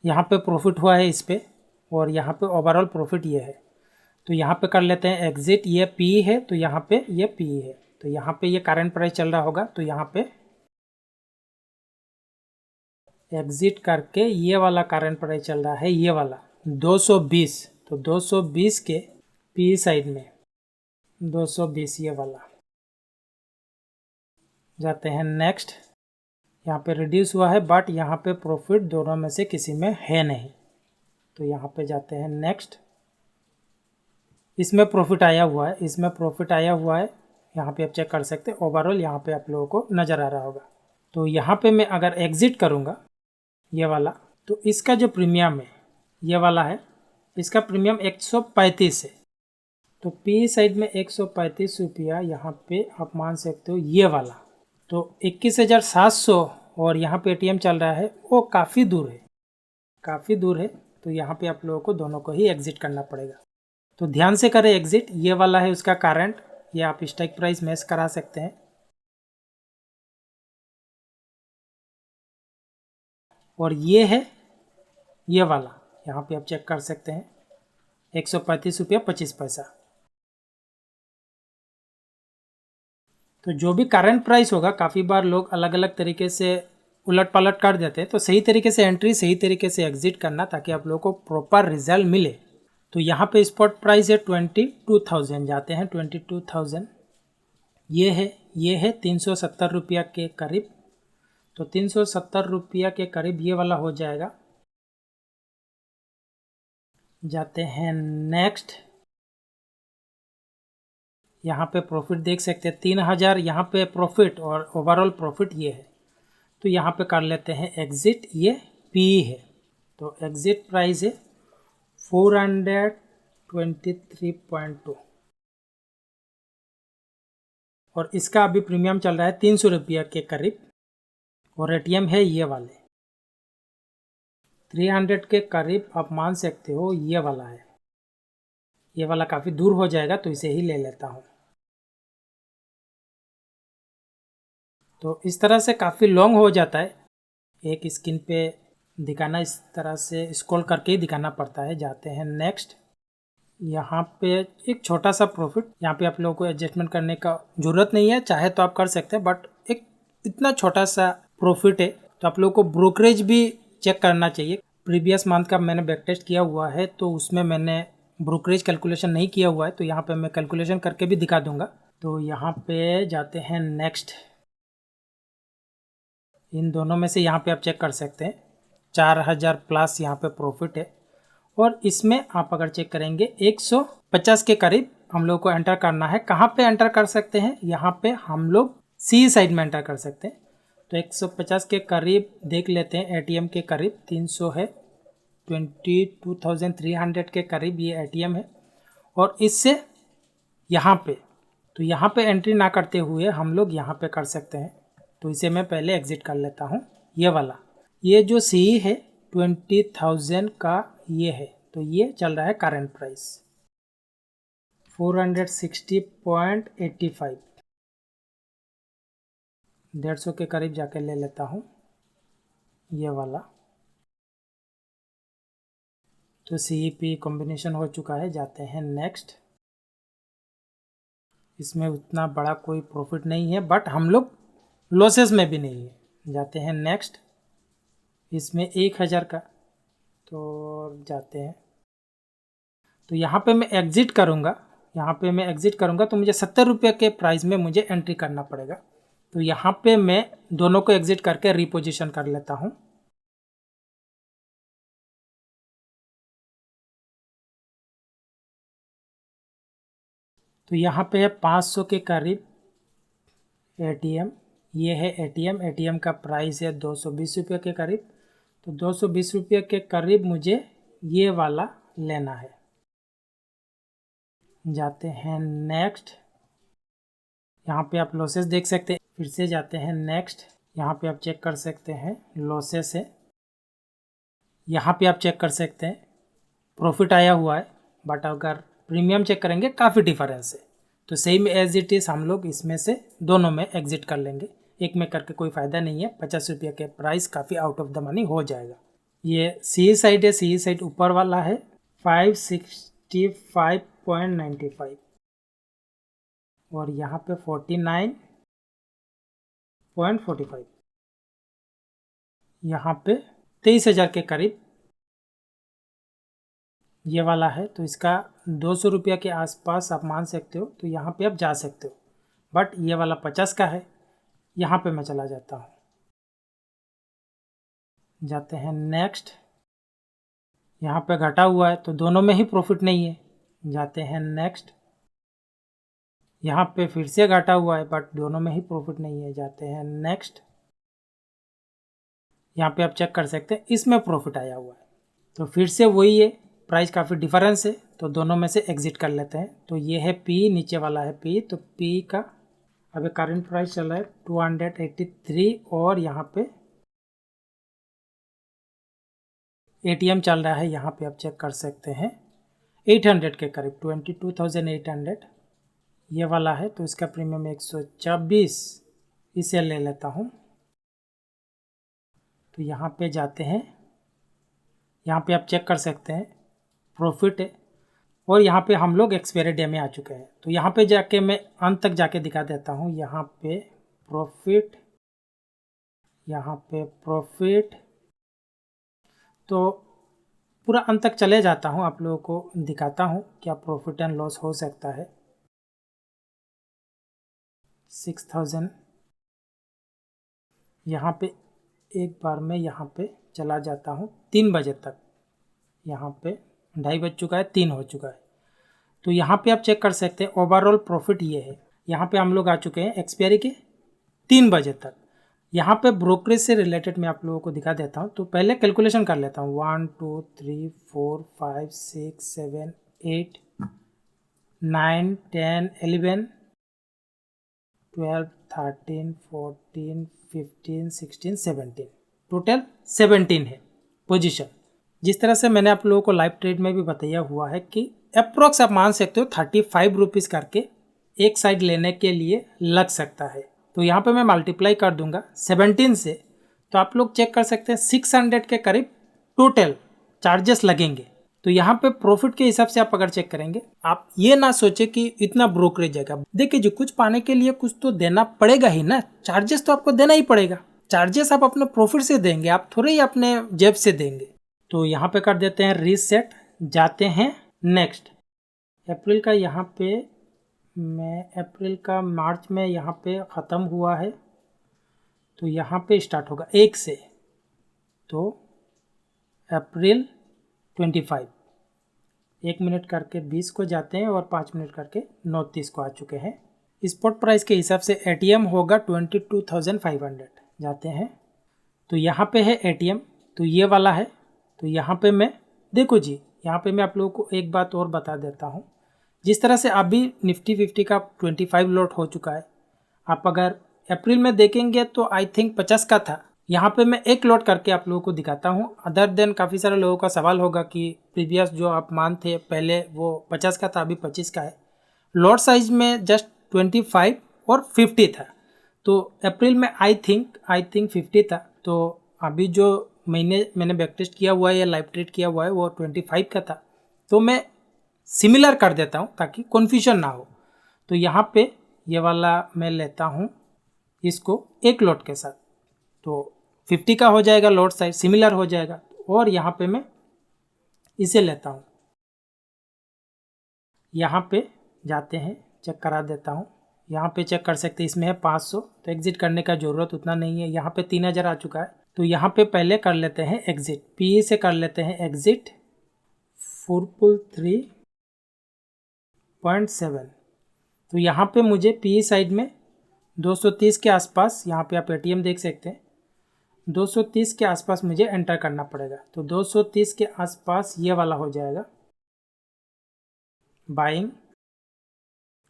यहाँ पे प्रॉफिट हुआ है इस पे, और यहाँ पे ओवरऑल प्रॉफिट ये है। तो यहाँ पे कर लेते हैं एग्जिट। ये पी है तो यहाँ पे ये पी है, तो यहाँ पे ये करंट प्राइस चल रहा होगा, तो यहाँ पे एग्जिट करके ये वाला करंट प्राइस चल रहा है, ये वाला 220। तो 220 के पी साइड में 220 ये वाला। जाते हैं नेक्स्ट। यहाँ पे रिड्यूस हुआ है, बट यहाँ पे प्रॉफिट दोनों में से किसी में है नहीं, तो यहाँ पे जाते हैं नेक्स्ट। इसमें प्रॉफिट आया हुआ है, इसमें प्रॉफिट आया हुआ है, यहाँ पे आप चेक कर सकते हैं। ओवरऑल यहाँ पे आप लोगों को नज़र आ रहा होगा। तो यहाँ पे मैं अगर एग्जिट करूँगा ये वाला, तो इसका जो प्रीमियम है ये वाला है, इसका प्रीमियम 135 है। तो पी साइड में 135 रुपया यहाँ पे आप मान सकते हो ये वाला। तो 21,700 और यहाँ पे ATM चल रहा है, वो काफ़ी दूर है, काफ़ी दूर है। तो यहाँ पे आप लोगों को दोनों को ही एग्जिट करना पड़ेगा। तो ध्यान से करें एग्जिट। ये वाला है उसका करंट, ये आप स्ट्राइक प्राइस मैच करा सकते हैं। और ये है ये वाला, यहाँ पे आप चेक कर सकते हैं 135 रुपया 25 पैसा। तो जो भी करंट प्राइस होगा, काफ़ी बार लोग अलग अलग तरीके से उलट पलट कर देते हैं, तो सही तरीके से एंट्री, सही तरीके से एग्जिट करना, ताकि आप लोगों को प्रॉपर रिजल्ट मिले। तो यहाँ पे स्पॉट प्राइस है 22,000। जाते हैं 22,000। ये है 370 रुपया के करीब। तो 370 रुपया के करीब ये वाला हो जाएगा। जाते हैं नेक्स्ट। यहाँ पे प्रॉफिट देख सकते हैं 3,000 यहाँ पे प्रॉफिट, और ओवरऑल प्रॉफिट ये है। तो यहाँ पे कर लेते हैं एग्जिट। ये पी है, तो एग्जिट प्राइस है 423.2, और इसका अभी प्रीमियम चल रहा है 300 रुपया के करीब। और ATM है ये वाले 300 के करीब, आप मान सकते हो ये वाला है। ये वाला काफ़ी दूर हो जाएगा, तो इसे ही ले लेता हूँ। तो इस तरह से काफ़ी लॉन्ग हो जाता है, एक स्क्रीन पे दिखाना इस तरह से स्क्रॉल करके ही दिखाना पड़ता है। जाते हैं नेक्स्ट। यहाँ पे एक छोटा सा प्रॉफिट, यहाँ पे आप लोगों को एडजस्टमेंट करने का ज़रूरत नहीं है, चाहे तो आप कर सकते हैं, बट एक इतना छोटा सा प्रॉफिट है, तो आप लोगों को ब्रोकरेज भी चेक करना चाहिए। प्रीवियस मंथ का मैंने बैक टेस्ट किया हुआ है, तो उसमें मैंने ब्रोकरेज कैलकुलेशन नहीं किया हुआ है, तो यहाँ पे मैं कैलकुलेशन करके भी दिखा दूंगा। तो यहाँ पे जाते हैं नेक्स्ट। इन दोनों में से यहाँ पे आप चेक कर सकते हैं 4,000 प्लस यहाँ पे प्रॉफिट है। और इसमें आप अगर चेक करेंगे 150 के करीब हम लोग को एंटर करना है। कहाँ पे एंटर कर सकते हैं? यहाँ पे हम लोग सी साइड में एंटर कर सकते हैं। तो 150 के करीब देख लेते हैं। ATM के करीब 300 है, 22,300 के करीब ये ATM है। और इससे यहाँ पे, तो यहाँ पे एंट्री ना करते हुए हम लोग यहाँ पे कर सकते हैं। तो इसे मैं पहले एग्जिट कर लेता हूँ। ये वाला, ये जो सी है 20,000 का ये है, तो ये चल रहा है करंट प्राइस 460.85, 150 के करीब जाके ले लेता हूँ ये वाला। तो CEP कॉम्बिनेशन हो चुका है। जाते हैं नेक्स्ट। इसमें उतना बड़ा कोई प्रॉफिट नहीं है, बट हम लोग लॉसेस में भी नहीं है। जाते हैं नेक्स्ट। इसमें 1,000 का, तो जाते हैं। तो यहाँ पे मैं एग्जिट करूँगा, यहाँ पे मैं एग्जिट करूँगा तो मुझे 70 रुपये के प्राइस में मुझे एंट्री करना पड़ेगा। तो यहाँ पे मैं दोनों को एग्जिट करके रिपोजिशन कर लेता हूँ। तो यहाँ पे है 500 के करीब ATM, ये है ATM का प्राइस है 220 रुपये के करीब। तो 220 रुपये के करीब मुझे ये वाला लेना है। जाते हैं नेक्स्ट। यहाँ पे आप लॉसेस देख सकते हैं फिर से जाते हैं नेक्स्ट। यहाँ पे आप चेक कर सकते हैं लॉसेस है, यहाँ पे आप चेक कर सकते हैं प्रॉफिट आया हुआ है, बट अगर प्रीमियम चेक करेंगे काफ़ी डिफरेंस है। तो सेम एज इट इज़ हम लोग इसमें से दोनों में एग्जिट कर लेंगे, एक में करके कोई फ़ायदा नहीं है। 50 रुपये के प्राइस काफ़ी आउट ऑफ द मनी हो जाएगा। ये सी साइड है, सी साइड ऊपर वाला है 565.95 और यहाँ पे 49.45, यहाँ पे 23,000 के करीब ये वाला है। तो इसका 200 रुपये के आसपास आप मान सकते हो, तो यहाँ पे आप जा सकते हो। बट ये वाला 50 का है, यहाँ पे मैं चला जाता हूँ। जाते हैं नेक्स्ट। यहाँ पे घटा हुआ है तो दोनों में ही प्रॉफिट नहीं है। जाते हैं नेक्स्ट। यहाँ पे फिर से घटा हुआ है बट दोनों में ही प्रॉफिट नहीं है। जाते हैं नेक्स्ट। यहाँ पे आप चेक कर सकते हैं इसमें प्रॉफिट आया हुआ है, तो फिर से वही है, प्राइस काफ़ी डिफरेंस है, तो दोनों में से एग्जिट कर लेते हैं। तो ये है पी, नीचे वाला है पी, तो पी का अभी करंट प्राइस चल रहा है 283 और यहाँ पे एटीएम चल रहा है, यहाँ पे आप चेक कर सकते हैं 800 के करीब, 22,800 ये वाला है। तो इसका प्रीमियम 126, इसे ले लेता हूँ। तो यहाँ पे जाते हैं, यहाँ पे आप चेक कर सकते हैं प्रॉफिट है और यहाँ पे हम लोग एक्सपायरी डे में आ चुके हैं। तो यहाँ पे जाके मैं अंत तक जाके दिखा देता हूँ। यहाँ पे प्रॉफिट, यहाँ पे प्रॉफिट, तो पूरा अंत तक चले जाता हूँ, आप लोगों को दिखाता हूँ क्या प्रॉफिट एंड लॉस हो सकता है। 6,000 यहाँ पे एक बार में यहाँ पे चला जाता हूँ 3 बजे तक। यहाँ पे 2:30 बज चुका है, 3 हो चुका है। तो यहाँ पे आप चेक कर सकते हैं ओवरऑल प्रॉफिट ये है। यहाँ पे हम लोग आ चुके हैं एक्सपायरी के 3 बजे तक। यहाँ पे ब्रोकरेज से रिलेटेड मैं आप लोगों को दिखा देता हूँ। तो पहले कैलकुलेशन कर लेता हूँ 1 2 3 4 5 6 7 8 9 10 11 12 13 14 15 16 17, टोटल 17 है पोजीशन। जिस तरह से मैंने आप लोगों को लाइव ट्रेड में भी बताया हुआ है कि अप्रोक्स आप मान सकते हो 35 रुपीज़ करके एक साइड लेने के लिए लग सकता है। तो यहाँ पे मैं मल्टीप्लाई कर दूंगा 17 से, तो आप लोग चेक कर सकते हैं 600 के करीब टोटल चार्जेस लगेंगे। तो यहाँ पे प्रॉफिट के हिसाब से आप अगर चेक करेंगे, आप ये ना सोचे कि इतना ब्रोकरेज जाएगा। देखिए जो कुछ पाने के लिए कुछ तो देना पड़ेगा ही ना, चार्जेस तो आपको देना ही पड़ेगा। चार्जेस आप अपने प्रॉफिट से देंगे, आप थोड़े ही अपने जेब से देंगे। तो यहाँ पे कर देते हैं रीसेट। जाते हैं नेक्स्ट। अप्रैल का यहाँ पे अप्रैल का मार्च में यहाँ पे ख़त्म हुआ है, तो यहाँ पे स्टार्ट होगा 1 से। तो अप्रैल 25, 1 मिनट करके 20 को जाते हैं और 5 मिनट करके 9:30 को आ चुके हैं। स्पॉट प्राइस के हिसाब से एटीएम होगा 22,500। जाते हैं, तो यहाँ पे है एटीएम, तो ये वाला है। तो यहाँ पे मैं देखो जी, यहाँ पे मैं आप लोगों को एक बात और बता देता हूँ। जिस तरह से अभी निफ्टी 50 का 25 लॉट हो चुका है, आप अगर अप्रैल में देखेंगे तो आई थिंक 50 का था। यहाँ पे मैं एक लॉट करके आप लोगों को दिखाता हूँ। अदर देन काफ़ी सारे लोगों का सवाल होगा कि प्रीवियस जो आप मान थे पहले वो 50 का था, अभी 25 का है। लॉट साइज में जस्ट 25 और 50 था। तो अप्रैल में आई थिंक 50 था। तो अभी जो मैंने बैक टेस्ट किया हुआ है या लाइव ट्रेड किया हुआ है वो 25 का था। तो मैं सिमिलर कर देता हूँ ताकि कन्फ्यूजन ना हो। तो यहाँ पे ये वाला मैं लेता हूँ इसको एक लॉट के साथ, तो 50 का हो जाएगा, लॉट साइज सिमिलर हो जाएगा। और यहाँ पे मैं इसे लेता हूँ, यहाँ पे जाते हैं, चेक करा देता हूँ। यहाँ पे चेक कर सकते हैं इसमें है 500, तो एग्जिट करने का ज़रूरत उतना नहीं है। यहाँ पे 3000 आ चुका है, तो यहाँ पे पहले कर लेते हैं एग्जिट। पी से कर लेते हैं एग्जिट 4.3.7। तो यहाँ पे मुझे पी साइड में 230 के आसपास, यहाँ पे आप एटीएम देख सकते हैं, 230 के आसपास मुझे एंटर करना पड़ेगा। तो 230 के आसपास ये वाला हो जाएगा बाइंग।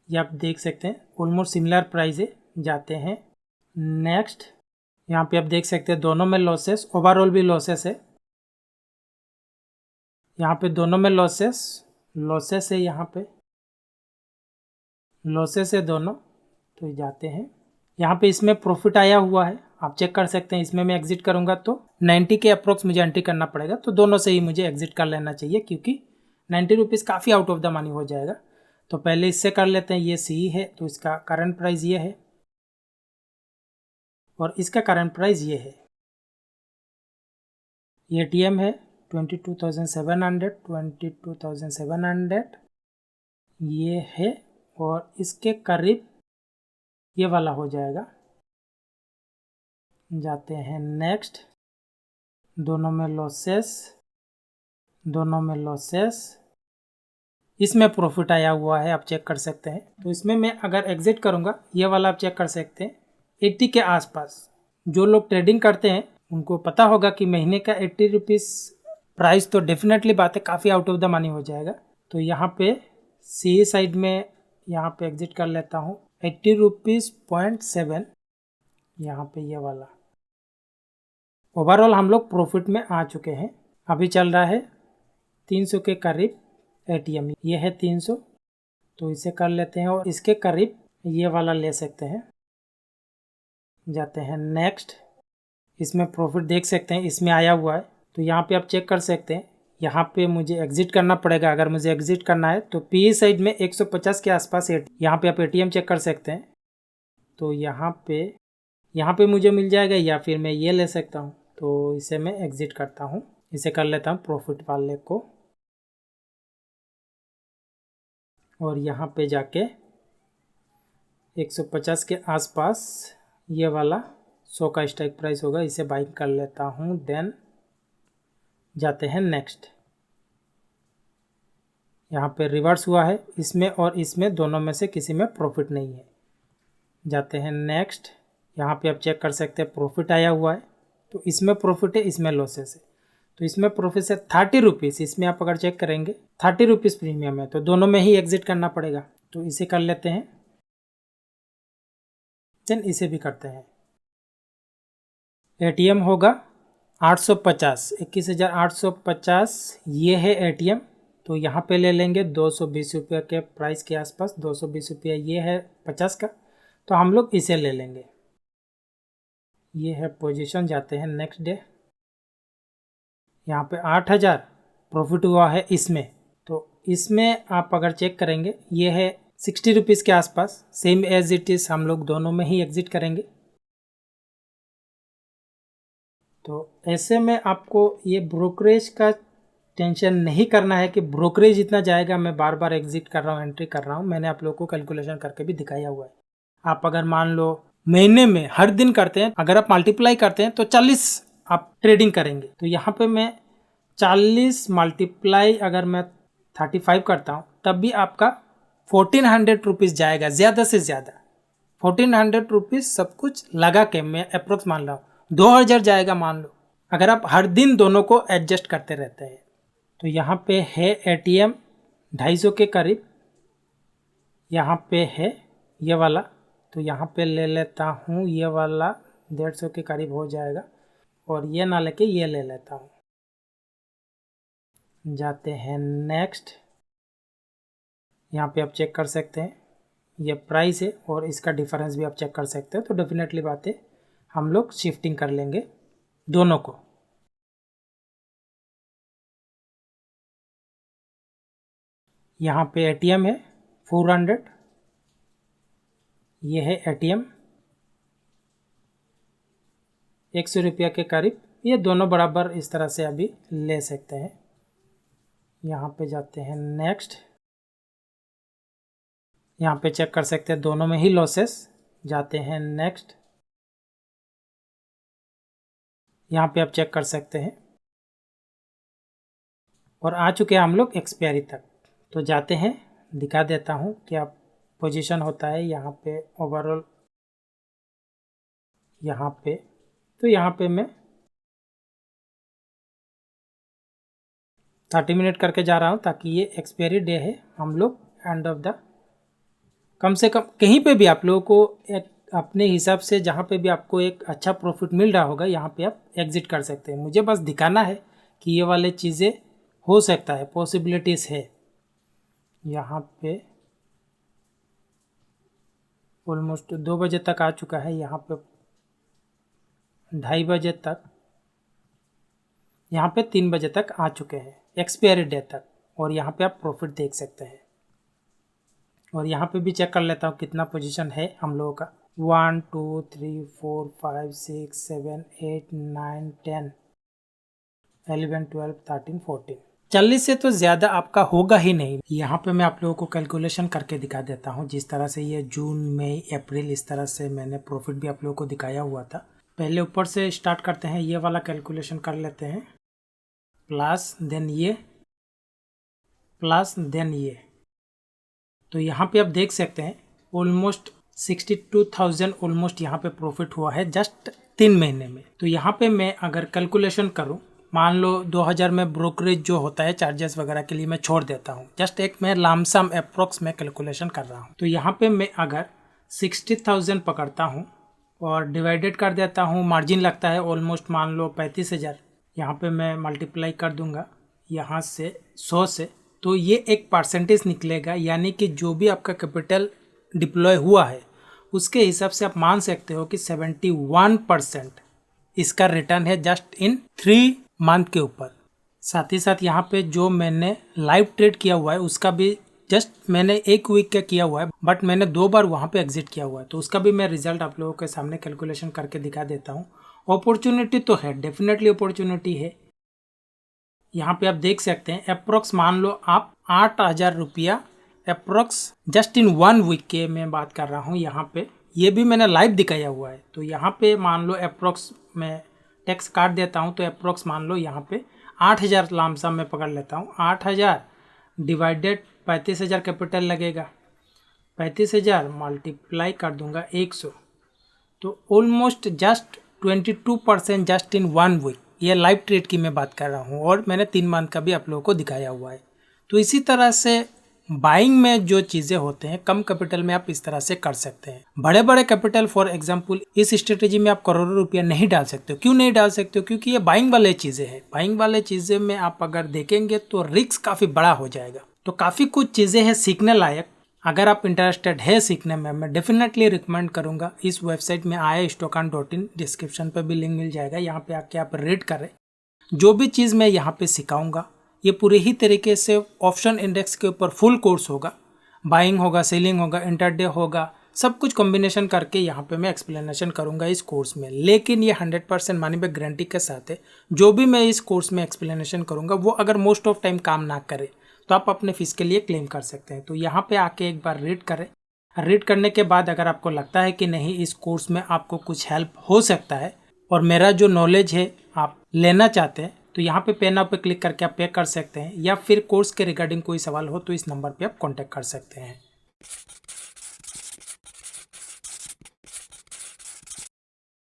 ये आप देख सकते हैं ऑलमोस्ट सिमिलर प्राइस है। जाते हैं नेक्स्ट, यहाँ पे आप देख सकते हैं दोनों में लॉसेस, ओवरऑल भी लॉसेस है। यहाँ पे दोनों में लॉसेस है, यहाँ पे लॉसेस है दोनों। तो जाते हैं, यहाँ पे इसमें प्रॉफिट आया हुआ है, आप चेक कर सकते हैं। इसमें मैं एग्जिट करूँगा तो 90 के अप्रोक्स मुझे एंट्री करना पड़ेगा, तो दोनों से ही मुझे एग्जिट कर लेना चाहिए, क्योंकि 90 रुपीज़ काफ़ी आउट ऑफ द मनी हो जाएगा। तो पहले इससे कर लेते हैं। ये सी है तो इसका करंट प्राइस ये है और इसका करंट प्राइस ये है। ये टीएम है 22,700 ये है, और इसके करीब ये वाला हो जाएगा। जाते हैं नेक्स्ट, दोनों में लॉसेस, इसमें प्रॉफिट आया हुआ है, आप चेक कर सकते हैं। तो इसमें मैं अगर एग्जिट करूंगा, ये वाला आप चेक कर सकते हैं 80 के आसपास। जो लोग ट्रेडिंग करते हैं उनको पता होगा कि महीने का 80 रुपीज़ प्राइस, तो डेफिनेटली बात है काफ़ी आउट ऑफ द मनी हो जाएगा। तो यहाँ पे सी साइड में यहाँ पे एग्जिट कर लेता हूँ 80 रुपीज़ .7, यहाँ पे ये वाला। ओवरऑल हम लोग प्रॉफिट में आ चुके हैं। अभी चल रहा है 300 के करीब एटीएम, ये है 300, तो इसे कर लेते हैं और इसके करीब ये वाला ले सकते हैं। जाते हैं नेक्स्ट, इसमें प्रॉफिट देख सकते हैं, इसमें आया हुआ है। तो यहाँ पे आप चेक कर सकते हैं, यहाँ पे मुझे एग्जिट करना पड़ेगा। अगर मुझे एग्जिट करना है तो पी साइड में 150 के आसपास यहाँ पे आप एटीएम चेक कर सकते हैं। तो यहाँ पे मुझे मिल जाएगा, या फिर मैं ये ले सकता हूँ। तो इसे मैं एग्जिट करता हूँ, इसे कर लेता हूँ प्रॉफिट वाले को, और यहाँ पे जाके 150 के आसपास ये वाला 100 का स्ट्राइक प्राइस होगा, इसे बाइंग कर लेता हूँ। देन जाते हैं नेक्स्ट, यहाँ पे रिवर्स हुआ है इसमें और इसमें, दोनों में से किसी में प्रॉफिट नहीं है। जाते हैं नेक्स्ट, यहाँ पे आप चेक कर सकते हैं प्रॉफिट आया हुआ है, तो इसमें प्रॉफिट है, इसमें लॉसेस है। तो इसमें प्रॉफिट है 30 रुपीज़, इसमें आप अगर चेक करेंगे 30 रुपीज़ प्रीमियम है, तो दोनों में ही एग्जिट करना पड़ेगा। तो इसे कर लेते हैं, देन इसे भी करते हैं। एटीएम होगा 850, 21,850 ये है एटीएम। तो यहाँ पे ले लेंगे 220 रुपये के प्राइस के आसपास, 220 रुपये ये है 50 का, तो हम लोग इसे ले लेंगे। ये है पोजीशन। जाते हैं नेक्स्ट डे, यहाँ पे 8,000 प्रॉफिट हुआ है इसमें। तो इसमें आप अगर चेक करेंगे ये है 60 रुपीज़ के आसपास, सेम एज इट इज़ हम लोग दोनों में ही एग्जिट करेंगे। तो ऐसे में आपको ये ब्रोकरेज का टेंशन नहीं करना है कि ब्रोकरेज इतना जाएगा, मैं बार बार एग्जिट कर रहा हूँ, एंट्री कर रहा हूँ। मैंने आप लोगों को कैलकुलेशन करके भी दिखाया हुआ है। आप अगर मान लो महीने में हर दिन करते हैं, अगर आप मल्टीप्लाई करते हैं तो 40 आप ट्रेडिंग करेंगे। तो यहाँ पे मैं 40 मल्टीप्लाई अगर मैं 35 करता हूँ, तब भी आपका 1400 रुपीज़ जाएगा, ज़्यादा से ज़्यादा 1400 रुपीज़ सब कुछ लगा के मैं अप्रोक्स मान रहा हूँ, 2000 जाएगा मान लो, अगर आप हर दिन दोनों को एडजस्ट करते रहते हैं। तो यहाँ पे है एटीएम 250 के करीब, यहाँ पे है ये वाला, तो यहाँ पे ले लेता हूँ ये वाला 150 के करीब हो जाएगा, और ये ना लेके ये ले लेता हूँ। जाते हैं नेक्स्ट, यहाँ पे आप चेक कर सकते हैं ये प्राइस है और इसका डिफरेंस भी आप चेक कर सकते हैं। तो डेफिनेटली बात है हम लोग शिफ्टिंग कर लेंगे दोनों को। यहाँ पे एटीएम है 400, ये है एटीएम 100 रुपया के करीब, ये दोनों बराबर इस तरह से अभी ले सकते हैं। यहाँ पे जाते हैं नेक्स्ट, यहाँ पे चेक कर सकते हैं दोनों में ही लॉसेस। जाते हैं नेक्स्ट, यहाँ पे आप चेक कर सकते हैं, और आ चुके हैं हम लोग एक्सपायरी तक। तो जाते हैं, दिखा देता हूँ क्या पोजीशन होता है यहाँ पे ओवरऑल। यहाँ पे तो यहाँ पे मैं 30 मिनट करके जा रहा हूँ, ताकि ये एक्सपायरी डे है, हम लोग एंड ऑफ द, कम से कम कहीं पे भी आप लोगों को एक अपने हिसाब से जहाँ पे भी आपको एक अच्छा प्रॉफिट मिल रहा होगा यहाँ पे आप एग्जिट कर सकते हैं। मुझे बस दिखाना है कि ये वाले चीज़ें हो सकता है, पॉसिबिलिटीज़ है। यहाँ पे ऑलमोस्ट 2 बजे तक आ चुका है, यहाँ पे 2:30 बजे तक, यहाँ पे 3 बजे तक आ चुके हैं एक्सपायरी डेट तक, और यहाँ पे आप प्रॉफिट देख सकते हैं। और यहाँ पे भी चेक कर लेता हूँ कितना पोजीशन है हम लोगों का। 1 2 3 4 5 6 7 8 9 10 11 12 13 14 40 से तो ज़्यादा आपका होगा ही नहीं। यहाँ पे मैं आप लोगों को कैलकुलेशन करके दिखा देता हूँ। जिस तरह से ये जून मई अप्रैल इस तरह से मैंने प्रॉफिट भी आप लोगों को दिखाया हुआ था। पहले ऊपर से स्टार्ट करते हैं, ये वाला कैलकुलेशन कर लेते हैं, प्लस देन ये, प्लस देन ये। तो यहाँ पे आप देख सकते हैं ऑलमोस्ट 62,000 ऑलमोस्ट यहाँ पे प्रॉफिट हुआ है जस्ट 3 महीने में। तो यहाँ पे मैं अगर कैलकुलेशन करूँ, मान लो 2000 में ब्रोकरेज जो होता है चार्जेस वगैरह के लिए मैं छोड़ देता हूँ, जस्ट एक मैं लामसम अप्रोक्स में कैलकुलेशन कर रहा हूँ। तो यहाँ पे मैं अगर 60,000 पकड़ता हूँ और डिवाइडेड कर देता हूँ, मार्जिन लगता है ऑलमोस्ट मान लो 35,000, यहाँ पे मैं मल्टीप्लाई कर दूंगा यहाँ से 100 से, तो ये एक परसेंटेज निकलेगा। यानी कि जो भी आपका कैपिटल डिप्लॉय हुआ है उसके हिसाब से आप मान सकते हो कि 71% इसका रिटर्न है जस्ट इन 3 मंथ के ऊपर। साथ ही साथ यहाँ पे जो मैंने लाइव ट्रेड किया हुआ है उसका भी जस्ट मैंने 1 वीक का किया हुआ है, बट मैंने 2 बार वहाँ पे एग्जिट किया हुआ है, तो उसका भी मैं रिजल्ट आप लोगों के सामने कैलकुलेशन करके दिखा देता हूँ। अपॉर्चुनिटी तो है, डेफिनेटली अपॉर्चुनिटी है। यहाँ पे आप देख सकते हैं अप्रोक्स मान लो आप 8,000 रुपया अप्रोक्स जस्ट इन 1 वीक के मैं बात कर रहा हूँ। यहाँ पे ये भी मैंने लाइव दिखाया हुआ है। तो यहाँ पे मान लो अप्रोक्स मैं टैक्स काट देता हूँ, तो अप्रोक्स मान लो यहाँ पे 8,000 लामसम में पकड़ लेता हूँ। 8,000 डिवाइडेड 35,000 कैपिटल लगेगा, 35,000 मल्टीप्लाई कर दूंगा 100, तो almost just 22% just in 1 week. ये लाइव ट्रेड की मैं बात कर रहा हूँ और मैंने 3 मंथ का भी आप लोगों को दिखाया हुआ है। तो इसी तरह से बाइंग में जो चीज़ें होते हैं कम कैपिटल में आप इस तरह से कर सकते हैं। बड़े बड़े कैपिटल फॉर एग्जांपल इस स्ट्रेटेजी में आप करोड़ों रुपया नहीं डाल सकते हो। क्यों नहीं डाल सकते हो? क्योंकि ये बाइंग वाले चीज़ें हैं। बाइंग वाले चीज़ें में आप अगर देखेंगे तो रिस्क काफ़ी बड़ा हो जाएगा। तो काफ़ी कुछ चीज़ें हैं सीखने लायक। अगर आप इंटरेस्टेड है सीखने में, मैं डेफिनेटली रिकमेंड करूँगा इस वेबसाइट में IIStockon.in, डिस्क्रिप्शन पर भी लिंक मिल जाएगा। यहाँ पे आके आप रीड करें। जो भी चीज़ मैं यहाँ पे सिखाऊंगा ये पूरे ही तरीके से ऑप्शन इंडेक्स के ऊपर फुल कोर्स होगा। बाइंग होगा, सेलिंग होगा, इंटरडे होगा, सब कुछ कॉम्बिनेशन करके यहाँ पे मैं एक्सप्लेनेशन करूँगा इस कोर्स में। लेकिन ये 100% मनी बैक गारंटी के साथ है। जो भी मैं इस कोर्स में एक्सप्लेनेशन करूँगा वो अगर मोस्ट ऑफ टाइम काम ना करे तो आप अपने फीस के लिए क्लेम कर सकते हैं। तो यहाँ पे आके एक बार रीड करें। रीड करने के बाद अगर आपको लगता है कि नहीं इस कोर्स में आपको कुछ हेल्प हो सकता है और मेरा जो नॉलेज है आप लेना चाहते हैं, तो यहाँ पे पे नाउ पे क्लिक करके आप पे कर सकते हैं, या फिर कोर्स के रिगार्डिंग कोई सवाल हो तो इस नंबर पे आप कांटेक्ट कर सकते हैं।